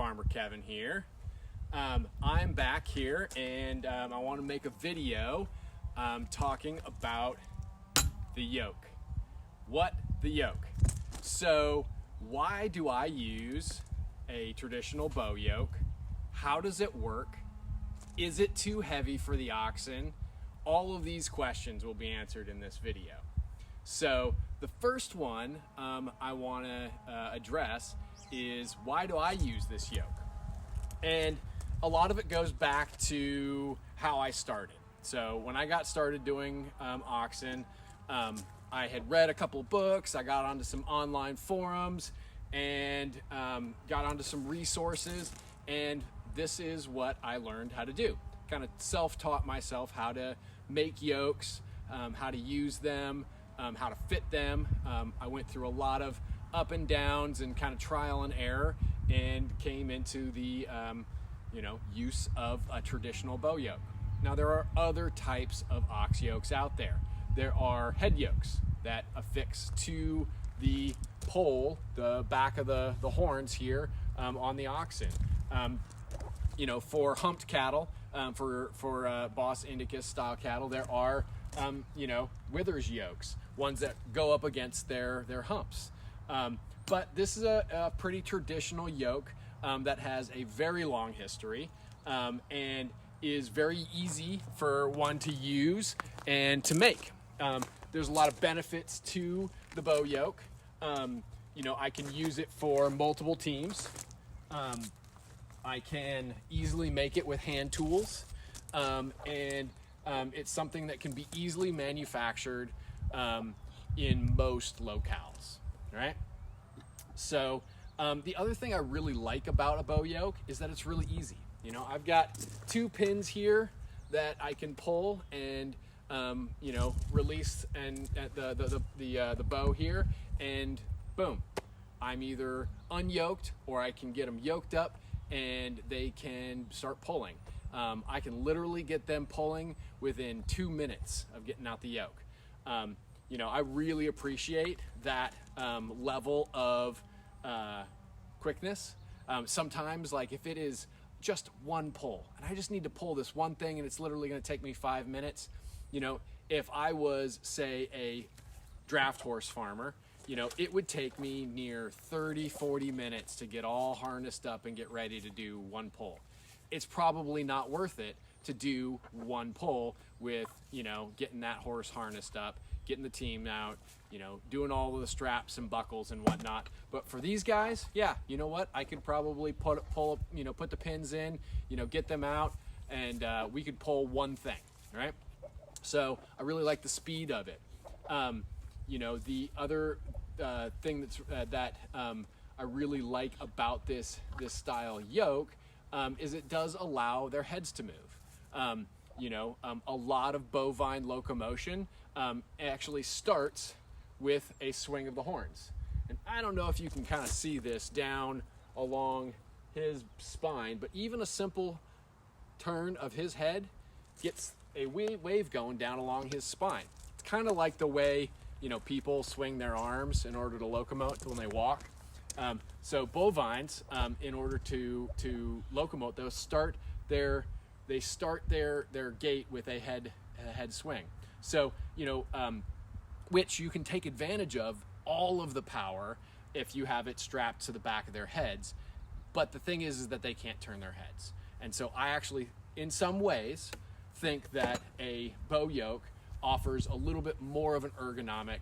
Farmer Kevin here. I'm back here and I want to make a video talking about the yoke. What the yoke? So why do I use a traditional bow yoke? How does it work? Is it too heavy for the oxen? All of these questions will be answered in this video. So the first one I want to address is, why do I use this yoke? And a lot of it goes back to how I started. So when I got started doing oxen, I had read a couple of books, I got onto some online forums, and got onto some resources, and this is what I learned how to do. Kind of self-taught myself how to make yokes, how to use them, how to fit them. I went through a lot of up and downs and kind of trial and error, and came into the use of a traditional bow yoke. Now there are other types of ox yokes out there. There are head yokes that affix to the pole, the back of the horns here on the oxen. For humped cattle, for Bos Indicus style cattle, there are withers yokes, ones that go up against their humps. But this is a pretty traditional yoke that has a very long history and is very easy for one to use and to make. There's a lot of benefits to the bow yoke. I can use it for multiple teams. I can easily make it with hand tools, and it's something that can be easily manufactured in most locales, right? So the other thing I really like about a bow yoke is that it's really easy. I've got 2 pins here that I can pull and release and the bow here, and boom, I'm either unyoked or I can get them yoked up and they can start pulling. I can literally get them pulling within 2 minutes of getting out the yoke. I really appreciate that level of quickness. Sometimes, like if it is just one pull and I just need to pull this one thing and it's literally going to take me 5 minutes. If I was, say, a draft horse farmer, it would take me near 30-40 minutes to get all harnessed up and get ready to do one pull. It's probably not worth it to do one pull with, getting that horse harnessed up, getting the team out, doing all of the straps and buckles and whatnot. But for these guys, yeah, you know what? I could probably put the pins in, get them out, and we could pull one thing, right? So I really like the speed of it. The other thing that I really like about this style yoke is it does allow their heads to move. A lot of bovine locomotion actually starts with a swing of the horns. And I don't know if you can kind of see this down along his spine, but even a simple turn of his head gets a wave going down along his spine. It's kind of like the way people swing their arms in order to locomote when they walk. So bovines, in order to locomote, they start their gait with a head swing. So which you can take advantage of all of the power if you have it strapped to the back of their heads. But the thing is that they can't turn their heads. And so I actually, in some ways, think that a bow yoke offers a little bit more of an ergonomic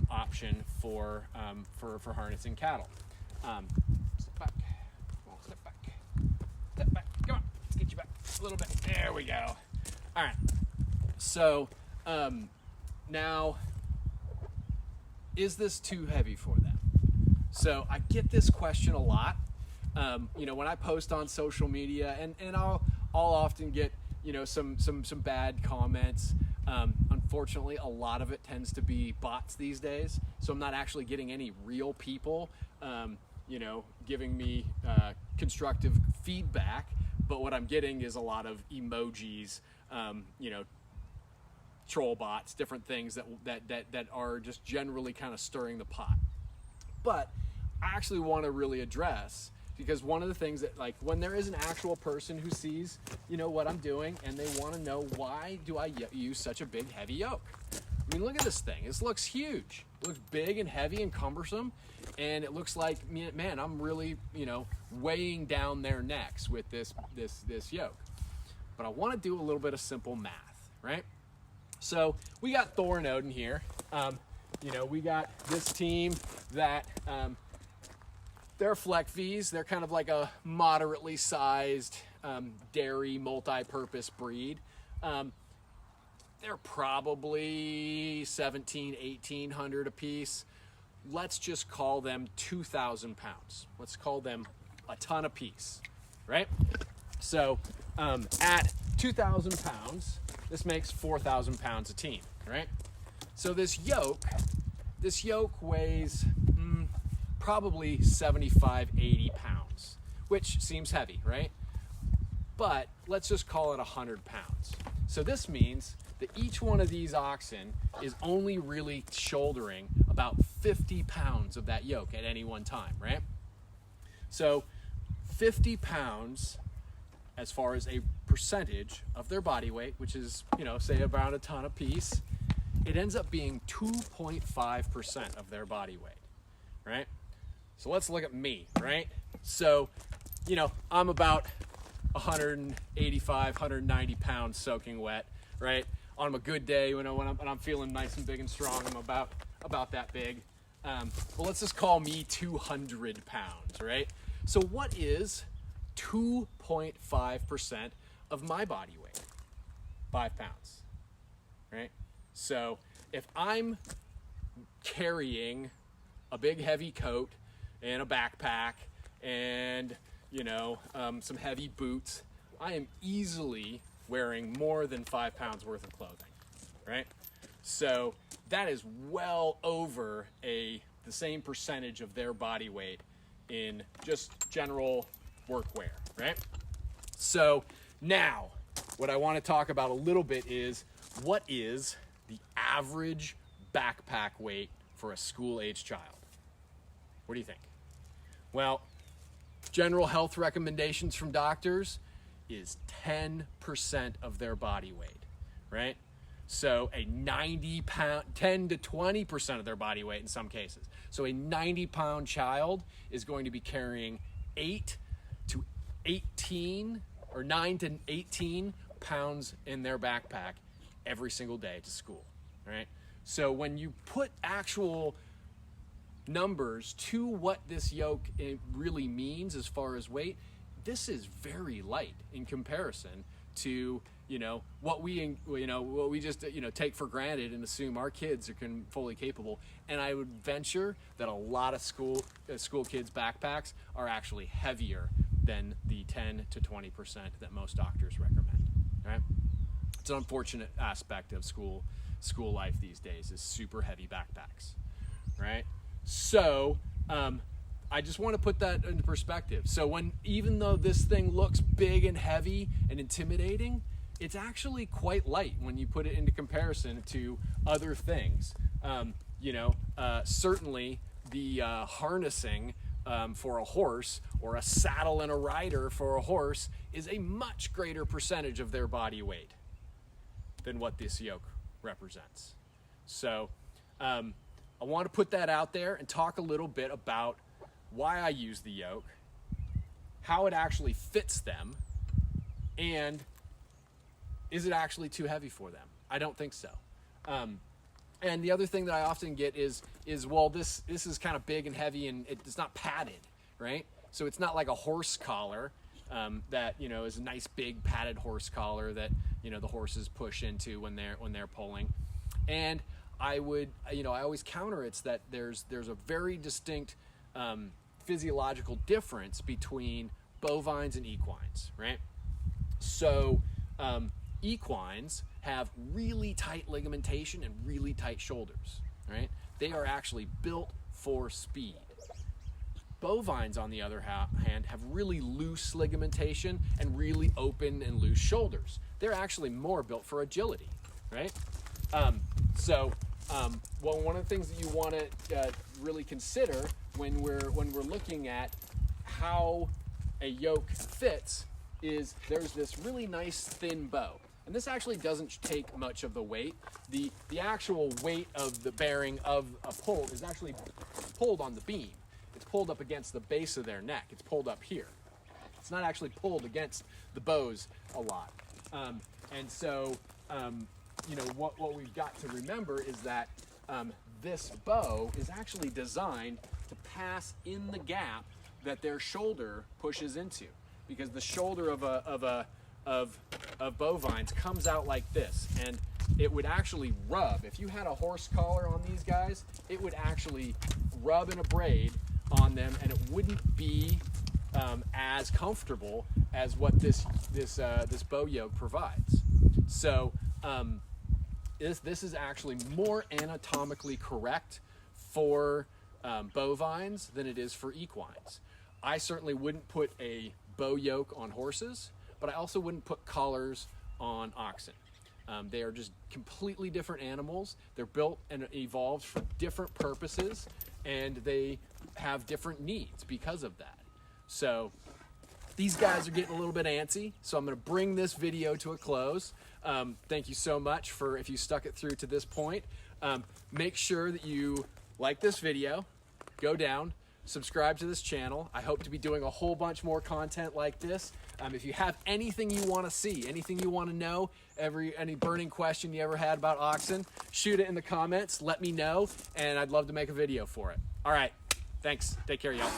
option for harnessing cattle. Step back. Come on, step back. Step back. Come on. Let's get you back a little bit. There we go. All right. So now, is this too heavy for them? So I get this question a lot. When I post on social media, and I'll often get some bad comments. Unfortunately, a lot of it tends to be bots these days, so I'm not actually getting any real people giving me constructive feedback, but what I'm getting is a lot of emojis, troll bots, different things that are just generally kind of stirring the pot. But I actually want to really address because one of the things that, like, when there is an actual person who sees, you know, what I'm doing, and they want to know, why do I use such a big, heavy yoke? I mean, look at this thing. This looks huge. It looks big and heavy and cumbersome, and it looks like, man, I'm really, you know, weighing down their necks with this yoke. But I want to do a little bit of simple math, right? So we got Thor and Odin here. You know, we got this team that they're Fleck V's. They're kind of like a moderately sized dairy multi-purpose breed. They're probably 1,800 a piece. Let's just call them 2,000 pounds. Let's call them a ton a piece, right? So at 2,000 pounds, this makes 4,000 pounds a team, right? So this yoke weighs probably 75, 80 pounds, which seems heavy, right? But let's just call it 100 pounds. So this means that each one of these oxen is only really shouldering about 50 pounds of that yoke at any one time, right? So 50 pounds as far as a percentage of their body weight, which is, you know, say around a ton a piece, it ends up being 2.5% of their body weight, right? So let's look at me, right? So, you know, I'm about 185, 190 pounds soaking wet, right? On a good day, when I'm feeling nice and big and strong, I'm about that big. Well, let's just call me 200 pounds, right? So what is 2.5% of my body weight? 5 pounds, right? So if I'm carrying a big heavy coat and a backpack and, you know, some heavy boots, I am easily wearing more than 5 pounds worth of clothing, right? So that is well over the same percentage of their body weight in just general workwear, right? So now what I want to talk about a little bit is, what is the average backpack weight for a school-age child? What do you think? Well, general health recommendations from doctors is 10% of their body weight, right? So a 10 to 20% of their body weight in some cases. So a 90-pound child is going to be carrying 9 to 18 pounds in their backpack every single day to school, right? So when you put actual numbers to what this yoke really means as far as weight, this is very light in comparison to, you know, what we just, you know, take for granted and assume our kids are fully capable. And I would venture that a lot of school kids' backpacks are actually heavier than the 10 to 20% that most doctors recommend, right? It's an unfortunate aspect of school life these days, is super heavy backpacks, right? So I just want to put that into perspective. So even though this thing looks big and heavy and intimidating, it's actually quite light when you put it into comparison to other things. Certainly the harnessing for a horse, or a saddle and a rider for a horse, is a much greater percentage of their body weight than what this yoke represents. So I want to put that out there and talk a little bit about why I use the yoke, how it actually fits them, and is it actually too heavy for them? I don't think so. And the other thing that I often get is well, this is kind of big and heavy, and it's not padded, right? So it's not like a horse collar that, you know, is a nice big padded horse collar that, you know, the horses push into when they're pulling. And I always counter it's that there's a very distinct physiological difference between bovines and equines, right? So equines have really tight ligamentation and really tight shoulders, right? They are actually built for speed. Bovines, on the other hand, have really loose ligamentation and really open and loose shoulders. They're actually more built for agility, right? One of the things that you want to really consider when we're looking at how a yoke fits is there's this really nice thin bow. And this actually doesn't take much of the weight. The actual weight of the bearing of a pull is actually pulled on the beam. It's pulled up against the base of their neck. It's pulled up here. It's not actually pulled against the bows a lot. And so, you know, what we've got to remember is that this bow is actually designed to pass in the gap that their shoulder pushes into, because the shoulder of bovines comes out like this, and it would actually rub. If you had a horse collar on these guys, it would actually rub and abrade on them, and it wouldn't be as comfortable as what this bow yoke provides. So this is actually more anatomically correct for bovines than it is for equines. I certainly wouldn't put a bow yoke on horses, but I also wouldn't put collars on oxen. They are just completely different animals. They're built and evolved for different purposes, and they have different needs because of that. So these guys are getting a little bit antsy, so I'm going to bring this video to a close. Thank you so much for if you stuck it through to this point. Make sure that you like this video, go down, subscribe to this channel. I hope to be doing a whole bunch more content like this. If you have anything you want to see, anything you want to know, any burning question you ever had about oxen, shoot it in the comments, let me know, and I'd love to make a video for it. All right, thanks. Take care, y'all.